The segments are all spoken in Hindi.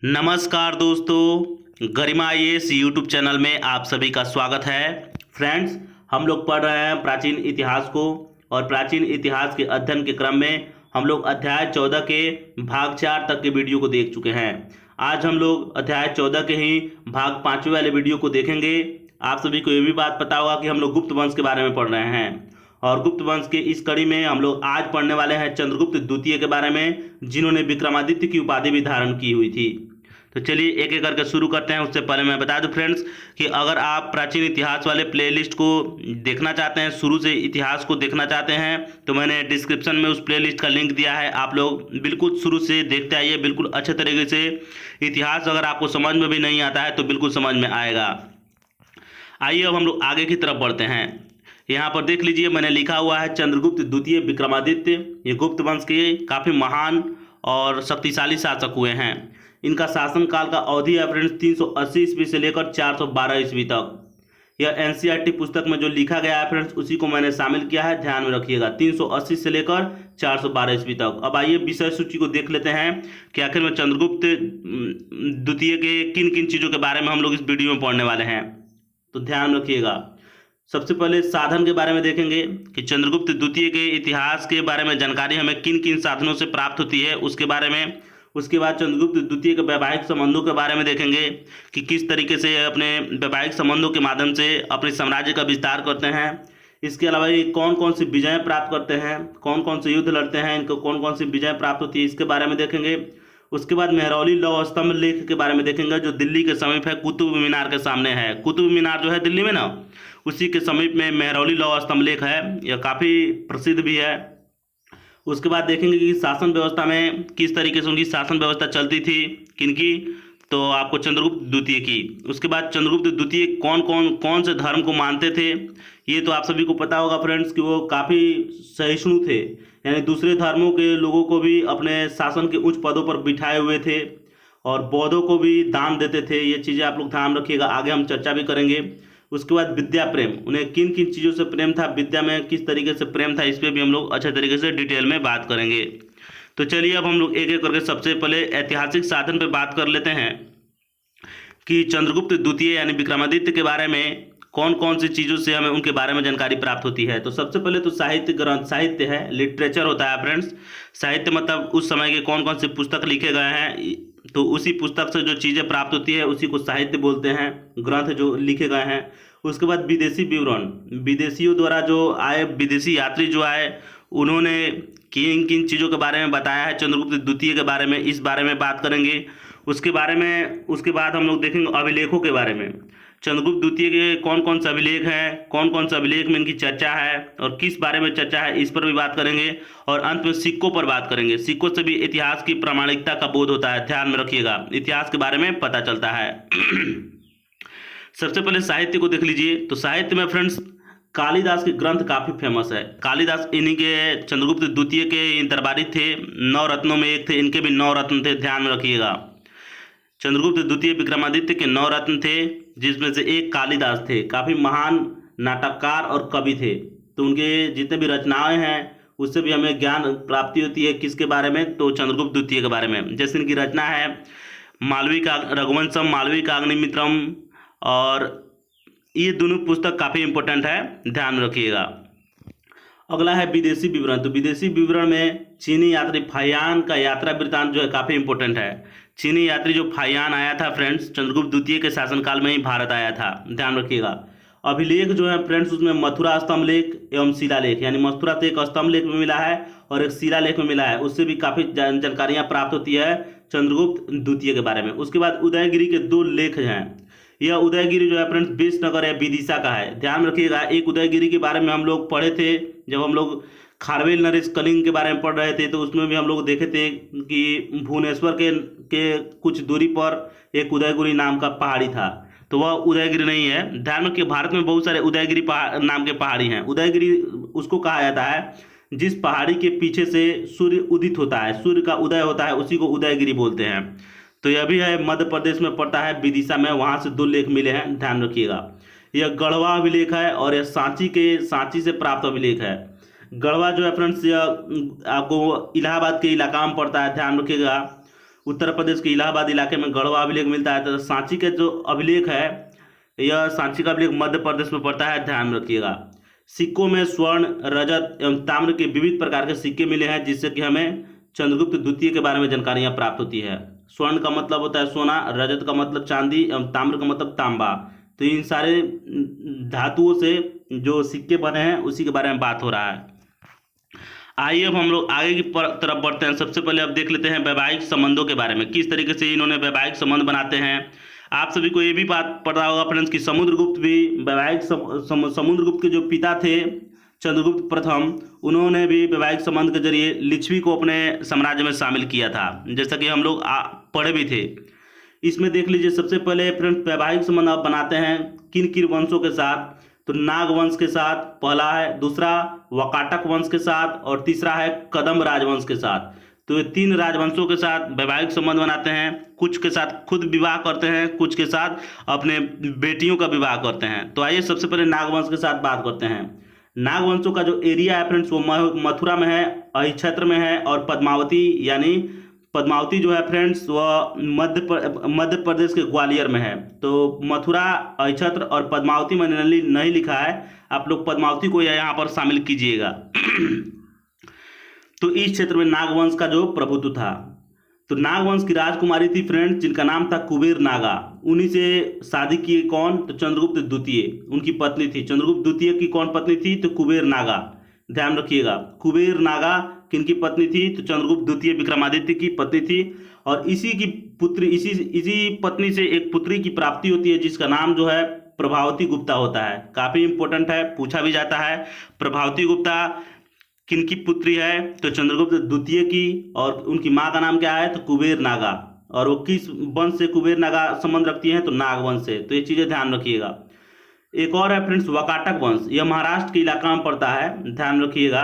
नमस्कार दोस्तों, गरिमा आईएएस यूट्यूब चैनल में आप सभी का स्वागत है। फ्रेंड्स, हम लोग पढ़ रहे हैं प्राचीन इतिहास को और प्राचीन इतिहास के अध्ययन के क्रम में हम लोग अध्याय 14 के भाग 4 तक के वीडियो को देख चुके हैं। आज हम लोग अध्याय 14 के ही भाग 5वें वाले वीडियो को देखेंगे। आप सभी को ये भी बात पता होगा कि हम लोग गुप्त वंश के बारे में पढ़ रहे हैं और गुप्त वंश के इस कड़ी में हम लोग आज पढ़ने वाले हैं चंद्रगुप्त द्वितीय के बारे में, जिन्होंने विक्रमादित्य की उपाधि भी धारण की हुई थी। तो चलिए एक एक करके शुरू करते हैं। उससे पहले मैं बता दूं फ्रेंड्स कि अगर आप प्राचीन इतिहास वाले प्लेलिस्ट को देखना चाहते हैं, शुरू से इतिहास को देखना चाहते हैं, तो मैंने डिस्क्रिप्शन में उस प्लेलिस्ट का लिंक दिया है। आप लोग बिल्कुल शुरू से देखते आइए, बिल्कुल अच्छे तरीके से। इतिहास अगर आपको समझ में भी नहीं आता है तो बिल्कुल समझ में आएगा। आइए अब हम लोग आगे की तरफ बढ़ते हैं। यहाँ पर देख लीजिए, मैंने लिखा हुआ है चंद्रगुप्त द्वितीय विक्रमादित्य। ये गुप्त वंश के काफ़ी महान और शक्तिशाली शासक हुए हैं। इनका शासनकाल का अवधि है फ्रेंड्स 380 ईस्वी से लेकर 412 ईस्वी तक। यह एनसीईआरटी पुस्तक में जो लिखा गया है फ्रेंड्स, उसी को मैंने शामिल किया है, ध्यान में रखिएगा। 380 से लेकर 412 ईस्वी तक। अब आइए विषय सूची को देख लेते हैं कि आखिर में चंद्रगुप्त द्वितीय के किन किन चीज़ों के बारे में हम लोग इस वीडियो में पढ़ने वाले हैं, तो ध्यान रखिएगा। सबसे पहले साधन के बारे में देखेंगे कि चंद्रगुप्त द्वितीय के इतिहास के बारे में जानकारी हमें किन किन साधनों से प्राप्त होती है, उसके बारे में। उसके बाद चंद्रगुप्त द्वितीय के वैवाहिक संबंधों के बारे में देखेंगे कि किस तरीके से अपने वैवाहिक संबंधों के माध्यम से अपने साम्राज्य का विस्तार करते हैं। इसके अलावा ये कौन कौन सी विजय प्राप्त करते हैं, कौन कौन से युद्ध लड़ते हैं, इनको कौन कौन सी विजय प्राप्त होती है, इसके बारे में देखेंगे। उसके बाद मेहरौली लौह स्तंभ लेख के बारे में देखेंगे, जो दिल्ली के समीप है, कुतुब मीनार के सामने है। कुतुब मीनार जो है दिल्ली में ना, उसी के समीप में मेहरौली लौह स्तंभ लेख है। यह काफ़ी प्रसिद्ध भी है। उसके बाद देखेंगे कि शासन व्यवस्था में किस तरीके से उनकी शासन व्यवस्था चलती थी, किनकी, तो आपको चंद्रगुप्त द्वितीय की। उसके बाद चंद्रगुप्त द्वितीय कौन से धर्म को मानते थे, ये तो आप सभी को पता होगा फ्रेंड्स कि वो काफ़ी सहिष्णु थे, यानी दूसरे धर्मों के लोगों को भी अपने शासन के उच्च पदों पर बिठाए हुए थे और बौद्धों को भी दान देते थे। ये चीज़ें आप लोग ध्यान रखिएगा, आगे हम चर्चा भी करेंगे। उसके बाद विद्या प्रेम, उन्हें किन किन चीज़ों से प्रेम था, विद्या में किस तरीके से प्रेम था, इस पर भी हम लोग अच्छे तरीके से डिटेल में बात करेंगे। तो चलिए अब हम लोग एक एक करके सबसे पहले ऐतिहासिक साधन पे बात कर लेते हैं कि चंद्रगुप्त द्वितीय यानी विक्रमादित्य के बारे में कौन कौन सी चीज़ों से हमें उनके बारे में जानकारी प्राप्त होती है। तो सबसे पहले तो साहित्य ग्रंथ, साहित्य है, लिटरेचर होता है फ्रेंड्स। साहित्य मतलब उस समय के कौन कौन से पुस्तक लिखे गए हैं, तो उसी पुस्तक से जो चीज़ें प्राप्त होती है उसी को साहित्य बोलते हैं, ग्रंथ जो लिखे गए हैं। उसके बाद विदेशी विवरण, विदेशियों द्वारा जो आए, विदेशी यात्री जो आए, उन्होंने किन किन चीज़ों के बारे में बताया है चंद्रगुप्त द्वितीय के बारे में, इस बारे में बात करेंगे। उसके बाद हम लोग देखेंगे अभिलेखों के बारे में। चंद्रगुप्त द्वितीय के कौन कौन से अभिलेख हैं, कौन कौन से अभिलेख में इनकी चर्चा है और किस बारे में चर्चा है, इस पर भी बात करेंगे। और अंत में सिक्कों पर बात करेंगे। सिक्कों से भी इतिहास की प्रामाणिकता का बोध होता है, ध्यान में रखिएगा, इतिहास के बारे में पता चलता है। सबसे पहले साहित्य को देख लीजिए। तो साहित्य में फ्रेंड्स कालिदास के ग्रंथ काफ़ी फेमस है। कालिदास इन्हीं के चंद्रगुप्त द्वितीय के दरबारी थे, 9 रत्नों में एक थे, इनके भी 9 रत्न थे, ध्यान में रखिएगा। चंद्रगुप्त द्वितीय विक्रमादित्य के 9 रत्न थे, जिसमें से एक कालिदास थे। काफ़ी महान नाटककार और कवि थे, तो उनके जितने भी रचनाएं हैं उससे भी हमें ज्ञान प्राप्ति होती है। किसके बारे में, तो चंद्रगुप्त द्वितीय के बारे में। जैसे इनकी रचना है मालवी का रघुवंशम, मालवी का अग्निमित्रम, और ये दोनों पुस्तक काफ़ी इंपॉर्टेंट है, ध्यान रखिएगा। अगला है विदेशी विवरण। तो विदेशी विवरण में चीनी यात्री फाहियान का यात्रा वृत्तांत जो है काफ़ी इंपॉर्टेंट है। चीनी यात्री जो फाहियान आया था फ्रेंड्स, चंद्रगुप्त द्वितीय के शासनकाल में ही भारत आया था, ध्यान रखिएगा। अभिलेख जो है फ्रेंड्स, उसमें मथुरा स्तंभ लेख एवं शिलालेख, यानी मथुरा से एक स्तंभ लेख में मिला है और एक शिलालेख में मिला है, उससे भी काफ़ी जानकारियाँ प्राप्त होती है चंद्रगुप्त द्वितीय के बारे में। उसके बाद उदयगिरी के 2 लेख हैं। यह उदयगिरी जो है फ्रेंड्स विजयनगर या विदिशा का है, ध्यान रखिएगा। एक उदयगिरी के बारे में हम लोग पढ़े थे जब हम लोग खारवेल नरेश कलिंग के बारे में पढ़ रहे थे, तो उसमें भी हम लोग देखे थे कि भुवनेश्वर के कुछ दूरी पर एक उदयगिरी नाम का पहाड़ी था, तो वह उदयगिरी नहीं है। ध्यान रखिए, भारत में बहुत सारे उदयगिरी नाम के पहाड़ी हैं। उदयगिरी उसको कहा जाता है जिस पहाड़ी के पीछे से सूर्य उदित होता है, सूर्य का उदय होता है, उसी को उदयगिरी बोलते हैं। तो यह भी है, मध्य प्रदेश में पड़ता है, विदिशा में, वहाँ से 2 लेख मिले हैं, ध्यान रखिएगा। यह गढ़वा अभिलेख है और यह सांची से प्राप्त अभिलेख है। गढ़वा जो है फ्रेंड्स, यह आपको इलाहाबाद के इलाका में पड़ता है, ध्यान रखिएगा। उत्तर प्रदेश के इलाहाबाद इलाके में गढ़वा अभिलेख मिलता है। तो सांची के जो अभिलेख है, यह सांची का अभिलेख मध्य प्रदेश में पड़ता है, ध्यान रखिएगा। सिक्कों में स्वर्ण, रजत एवं ताम्र के विविध प्रकार के सिक्के मिले हैं, जिससे कि हमें चंद्रगुप्त द्वितीय के बारे में जानकारियां प्राप्त होती है। स्वर्ण का मतलब होता है सोना, रजत का मतलब चांदी एवं ताम्र का मतलब तांबा। तो इन सारे धातुओं से जो सिक्के बने हैं उसी के बारे में बात हो रहा है। आइए अब हम लोग आगे की तरफ बढ़ते हैं। सबसे पहले अब देख लेते हैं वैवाहिक संबंधों के बारे में, किस तरीके से इन्होंने वैवाहिक संबंध बनाते हैं। आप सभी को ये भी बात पता होगा फ्रेंड्स कि समुद्रगुप्त भी वैवाहिक समुद्रगुप्त के जो पिता थे चंद्रगुप्त प्रथम, उन्होंने भी वैवाहिक संबंध के जरिए लिच्छवी को अपने साम्राज्य में शामिल किया था, जैसा कि हम लोग पढ़े भी थे। इसमें देख लीजिए, सबसे पहले फ्रेंड्स वैवाहिक संबंध आप बनाते हैं किन किन वंशों के साथ, तो नाग वंश के साथ पहला है, दूसरा वकाटक वंश के साथ और तीसरा है कदम राजवंश के साथ। तो ये 3 राजवंशों के साथ वैवाहिक संबंध बनाते हैं। कुछ के साथ खुद विवाह करते हैं, कुछ के साथ अपने बेटियों का विवाह करते हैं। तो आइए सबसे पहले नागवंश के साथ बात करते हैं। नागवंशों का जो एरिया है फ्रेंड्स वो मथुरा में है, अहिक्षेत्र में है, और पद्मावती यानी पद्मावती जो है फ्रेंड्स वह मध्य प्रदेश के ग्वालियर में है। तो मथुरा, अहिक्षेत्र और पद्मावती मैंने नहीं लिखा है, आप लोग पद्मावती को यहाँ पर शामिल कीजिएगा। तो इस क्षेत्र में नागवंश का जो प्रभुत्व था, तो नागवंश की राजकुमारी थी फ्रेंड्स जिनका नाम था कुबेर नागा। उन्हीं से शादी की कौन, तो चंद्रगुप्त द्वितीय उनकी पत्नी थी। चंद्रगुप्त द्वितीय की कौन पत्नी थी, तो कुबेर नागा, ध्यान रखिएगा। कुबेर नागा किनकी पत्नी थी, तो चंद्रगुप्त द्वितीय विक्रमादित्य की पत्नी थी। और इसी की पुत्री, इसी पत्नी से एक पुत्री की प्राप्ति होती है जिसका नाम जो है प्रभावती गुप्ता होता है। काफी इंपॉर्टेंट है, पूछा भी जाता है। प्रभावती गुप्ता किनकी पुत्री है, तो चंद्रगुप्त द्वितीय की, और उनकी माँ का नाम क्या है, तो कुबेर नागा। और वो किस वंश से कुबेर नागा संबंध रखती हैं, तो नागवंश से। तो ये चीजें ध्यान रखिएगा। एक और है फ्रेंड्स वकाटक वंश, यह महाराष्ट्र के इलाका में पड़ता है, ध्यान रखिएगा।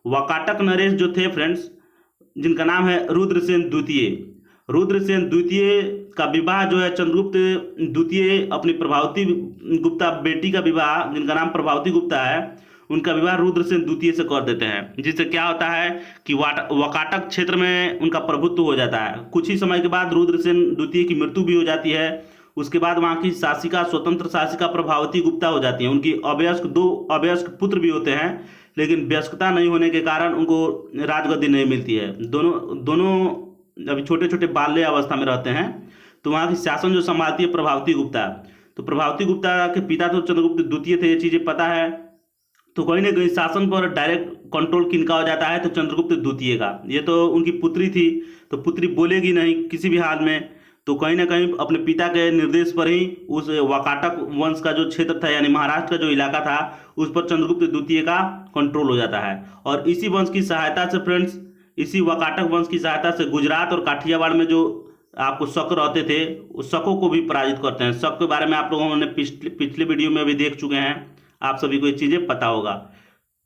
वकाटक नरेश जो थे फ्रेंड्स, जिनका नाम है रुद्रसेन द्वितीय। रुद्रसेन द्वितीय का विवाह जो है चंद्रगुप्त द्वितीय अपनी प्रभावती गुप्ता बेटी का विवाह, जिनका नाम प्रभावती गुप्ता है, उनका विवाह रुद्रसेन द्वितीय से कर देते हैं। जिससे क्या होता है कि वकाटक क्षेत्र में उनका प्रभुत्व हो जाता है। कुछ ही समय के बाद रुद्रसेन द्वितीय की मृत्यु भी हो जाती है। उसके बाद वहाँ की शासिका, स्वतंत्र शासिका प्रभावती गुप्ता हो जाती है। उनकी दो अवयस्क पुत्र भी होते हैं, लेकिन वयस्कता नहीं होने के कारण उनको राजगद्दी नहीं मिलती है। दोनों अभी छोटे छोटे बाल्य अवस्था में रहते हैं। तो वहाँ की शासन जो संभालती है प्रभावती गुप्ता। तो प्रभावती गुप्ता के पिता तो चंद्रगुप्त द्वितीय थे, ये चीजें पता है। तो कहीं ना कहीं शासन पर डायरेक्ट कंट्रोल किनका हो जाता है, तो चंद्रगुप्त द्वितीय का। ये तो उनकी पुत्री थी, तो पुत्री बोलेगी नहीं किसी भी हाल में, तो कहीं ना कहीं अपने पिता के निर्देश पर ही उस वकाटक वंश का जो क्षेत्र था यानी महाराष्ट्र का जो इलाका था उस पर चंद्रगुप्त द्वितीय का कंट्रोल हो जाता है। और इसी वंश की सहायता से फ्रेंड्स, इसी वकाटक वंश की सहायता से गुजरात और काठियावाड़ में जो आपको शक रहते थे उस शकों को भी पराजित करते हैं। शक के बारे में आप लोगों ने पिछले वीडियो में भी देख चुके हैं, आप सभी को ये चीज़ें पता होगा।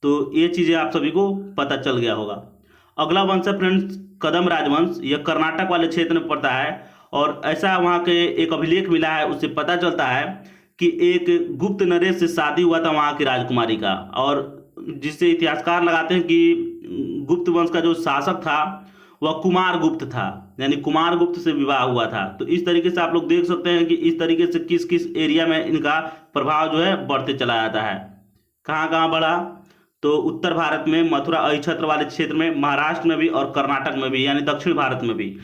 तो ये चीज़ें आप सभी को पता चल गया होगा। अगला वंश है फ्रेंड्स कदम राजवंश, यह कर्नाटक वाले क्षेत्र में पड़ता है। और ऐसा वहाँ के एक अभिलेख मिला है, उससे पता चलता है कि एक गुप्त नरेश से शादी हुआ था वहाँ की राजकुमारी का, और जिससे इतिहासकार लगाते हैं कि गुप्त वंश का जो शासक था वह कुमार गुप्त था, यानी कुमार गुप्त से विवाह हुआ था। तो इस तरीके से आप लोग देख सकते हैं कि इस तरीके से किस किस एरिया में इनका प्रभाव जो है बढ़ते चला जाता है। कहाँ कहाँ बढ़ा, तो उत्तर भारत में, मथुरा अहिक्षेत्र वाले क्षेत्र में, महाराष्ट्र में भी और कर्नाटक में भी, यानी दक्षिण भारत में भी।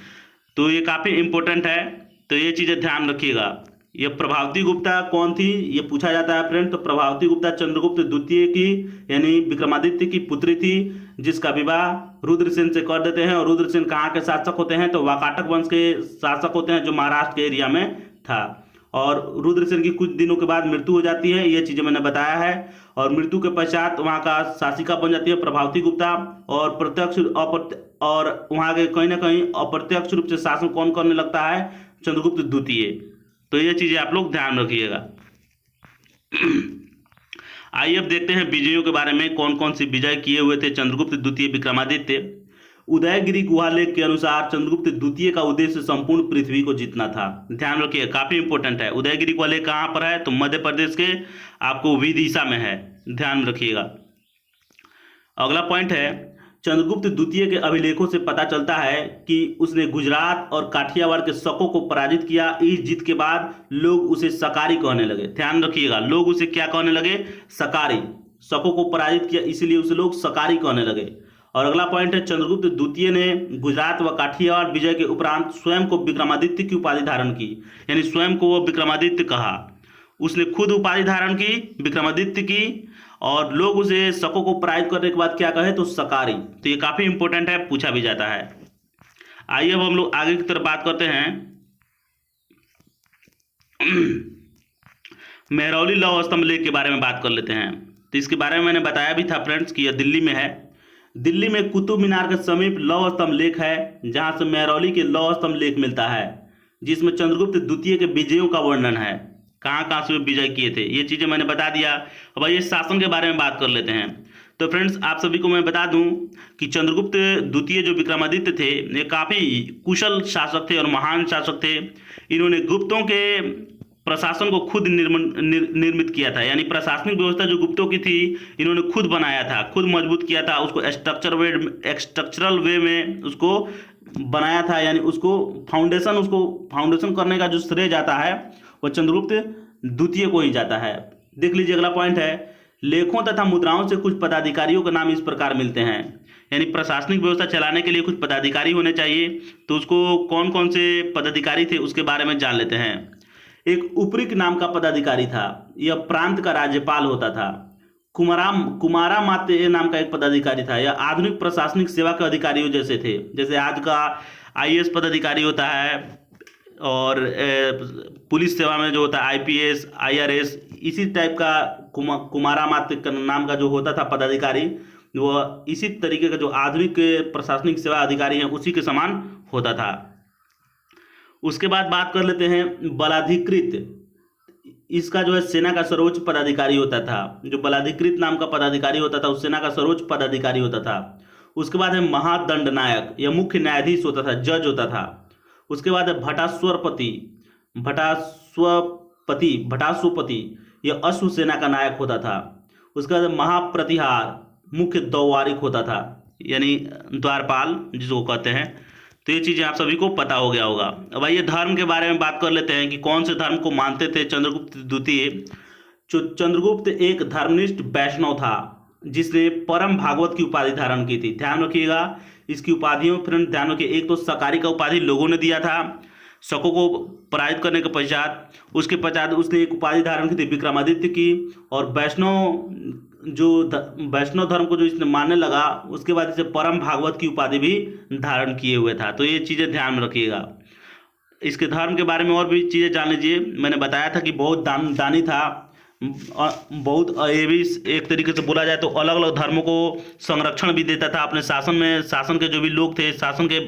तो ये काफ़ी इंपॉर्टेंट है, तो ये चीज़ें ध्यान रखिएगा। ये प्रभावती गुप्ता कौन थी, ये पूछा जाता है फ्रेंड। तो प्रभावती गुप्ता चंद्रगुप्त द्वितीय की यानी विक्रमादित्य की पुत्री थी, जिसका विवाह रुद्रसेन से कर देते हैं। और रुद्रसेन कहाँ के शासक होते हैं, तो वाकाटक वंश के शासक होते हैं, जो महाराष्ट्र के एरिया में था। और रुद्रसेन की कुछ दिनों के बाद मृत्यु हो जाती है, ये चीज़ें मैंने बताया है। और मृत्यु के पश्चात वहाँ का शासिका बन जाती है प्रभावती गुप्ता, और और वहाँ के कहीं ना कहीं अप्रत्यक्ष रूप से शासन कौन करने लगता है, चंद्रगुप्त द्वितीय। तो ये चीज़ें आप लोग ध्यान रखिएगा। आइए अब देखते हैं विजयों के बारे में, कौन कौन सी विजय किए हुए थे चंद्रगुप्त द्वितीय विक्रमादित्य। उदयगिरी गुहा लेख के अनुसार चंद्रगुप्त द्वितीय का उद्देश्य संपूर्ण पृथ्वी को जीतना था। ध्यान रखिए, काफी इंपॉर्टेंट है। उदयगिरी गुहा लेख कहाँ पर है, तो मध्य प्रदेश के आपको विदिशा में है, ध्यान रखिएगा। अगला पॉइंट है चंद्रगुप्त द्वितीय के अभिलेखों से पता चलता है कि उसने गुजरात और काठियावाड़ के शकों को पराजित किया। इस जीत के बाद लोग उसे सकारी कहने लगे। ध्यान रखिएगा, लोग उसे क्या कहने लगे? सकारी। शकों को पराजित किया इसलिए उसे लोग सकारी कहने लगे। और अगला पॉइंट है, चंद्रगुप्त द्वितीय ने गुजरात व काठियावाड़ विजय के उपरांत स्वयं को विक्रमादित्य की उपाधि धारण की, यानी स्वयं को वो विक्रमादित्य कहा। उसने खुद उपाधि धारण की, विक्रमादित्य की, और लोग उसे शकों को पराजित करने के बाद क्या कहे? तो सकारी। तो ये काफी इंपॉर्टेंट है, पूछा भी जाता है। आइए अब हम लोग आगे की तरफ बात करते हैं। मेहरौली लौह स्तंभ लेख के बारे में बात कर लेते हैं। तो इसके बारे में मैंने बताया भी था फ्रेंड्स कि यह दिल्ली में है। दिल्ली में कुतुब मीनार के समीप लौह स्तंभ लेख है, जहां से मेहरौली के लौह स्तंभ लेख मिलता है, जिसमें चंद्रगुप्त द्वितीय के विजयों का वर्णन है। कहाँ कहाँ से विजय किए थे ये चीजें मैंने बता दिया। अब आइए शासन के बारे में बात कर लेते हैं। तो फ्रेंड्स, आप सभी को मैं बता दूं कि चंद्रगुप्त द्वितीय जो विक्रमादित्य थे, ये काफी कुशल शासक थे और महान शासक थे। इन्होंने गुप्तों के प्रशासन को खुद निर्मित किया था, यानी प्रशासनिक व्यवस्था जो गुप्तों की थी इन्होंने खुद बनाया था, खुद मजबूत किया था, उसको स्ट्रक्चरल वे में उसको बनाया था, यानी उसको फाउंडेशन करने का जो श्रेय जाता है वह चंद्रगुप्त द्वितीय को ही जाता है। देख लीजिए अगला पॉइंट है, लेखों तथा मुद्राओं से कुछ पदाधिकारियों के नाम इस प्रकार मिलते हैं, यानी प्रशासनिक व्यवस्था चलाने के लिए कुछ पदाधिकारी होने चाहिए। तो उसको कौन कौन से पदाधिकारी थे उसके बारे में जान लेते हैं। एक उपरिक नाम का पदाधिकारी था, यह प्रांत का राज्यपाल होता था। कुमारा मात्य नाम का एक पदाधिकारी था, यह आधुनिक प्रशासनिक सेवा के अधिकारियों जैसे थे, जैसे आज का आईएएस पदाधिकारी होता है और पुलिस सेवा में जो होता है आईपीएस, आईआरएस, इसी टाइप का कुमारा मात्य नाम का जो होता था पदाधिकारी, वो इसी तरीके का जो आधुनिक प्रशासनिक सेवा अधिकारी हैं उसी के समान होता था। उसके बाद बात कर लेते हैं बलाधिकृत। इसका जो है सेना का सर्वोच्च पदाधिकारी होता था। जो बलाधिकृत नाम का पदाधिकारी होता था उस सेना का सर्वोच्च पदाधिकारी होता था। उसके बाद है महादंड नायक, यह मुख्य न्यायाधीश होता था, जज होता था। उसके बाद है भटास्वपति, यह अश्व सेना का नायक होता था। उसके बाद महाप्रतिहार, मुख्य द्वारिक होता था, यानी द्वारपाल जिसको कहते हैं। तो ये चीज़ें आप सभी को पता हो गया होगा। अब आइए धर्म के बारे में बात कर लेते हैं कि कौन से धर्म को मानते थे चंद्रगुप्त द्वितीय। चंद्रगुप्त एक धर्मनिष्ठ वैष्णव था जिसने परम भागवत की उपाधि धारण की थी। ध्यान रखिएगा इसकी उपाधियों, फ्रेंड ध्यान रखिए। एक तो सकारी का उपाधि लोगों ने दिया था शकों को पराजित करने के पश्चात, उसके पश्चात उसने एक उपाधि धारण की थी विक्रमादित्य की, और वैष्णव धर्म को जो इसने मानने लगा उसके बाद इसे परम भागवत की उपाधि भी धारण किए हुए था। तो ये चीज़ें ध्यान में रखिएगा। इसके धर्म के बारे में और भी चीज़ें जान लीजिए। मैंने बताया था कि बहुत दानी था, बहुत ये भी एक तरीके से बोला जाए तो अलग अलग धर्मों को संरक्षण भी देता था अपने शासन में। शासन के जो भी लोग थे, शासन के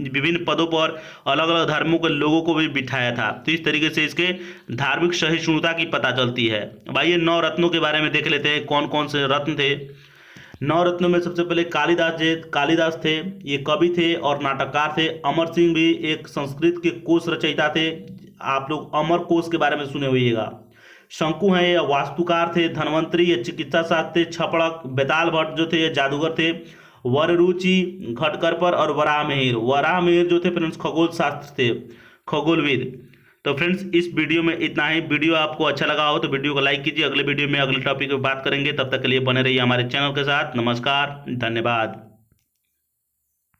विभिन्न पदों पर अलग अलग धर्मों के लोगों को भी बिठाया था। तो इस तरीके से इसके धार्मिक सहिष्णुता की पता चलती है। अब आइए 9 रत्नों के बारे में देख लेते हैं कौन कौन से रत्न थे। 9 रत्नों में सबसे पहले कालिदास थे, ये कवि थे और नाटककार थे। अमर सिंह भी एक संस्कृत के कोश रचयिता थे, आप लोग अमर कोश के बारे में सुने होइएगा। शंकु हैं, ये वास्तुकार थे। धनवंतरी ये चिकित्सा शास्त्र थे। छपड़क बेताल भट्ट जो थे ये जादूगर थे। वररुचि घटकरपर और वराहमिहिर जो थे फ्रेंड्स खगोल शास्त्र थे, खगोलविद। तो फ्रेंड्स इस वीडियो में इतना ही। वीडियो आपको अच्छा लगा हो तो वीडियो को लाइक कीजिए। अगले वीडियो में अगले टॉपिक पर बात करेंगे, तब तक के लिए बने रहिए हमारे चैनल के साथ। नमस्कार, धन्यवाद।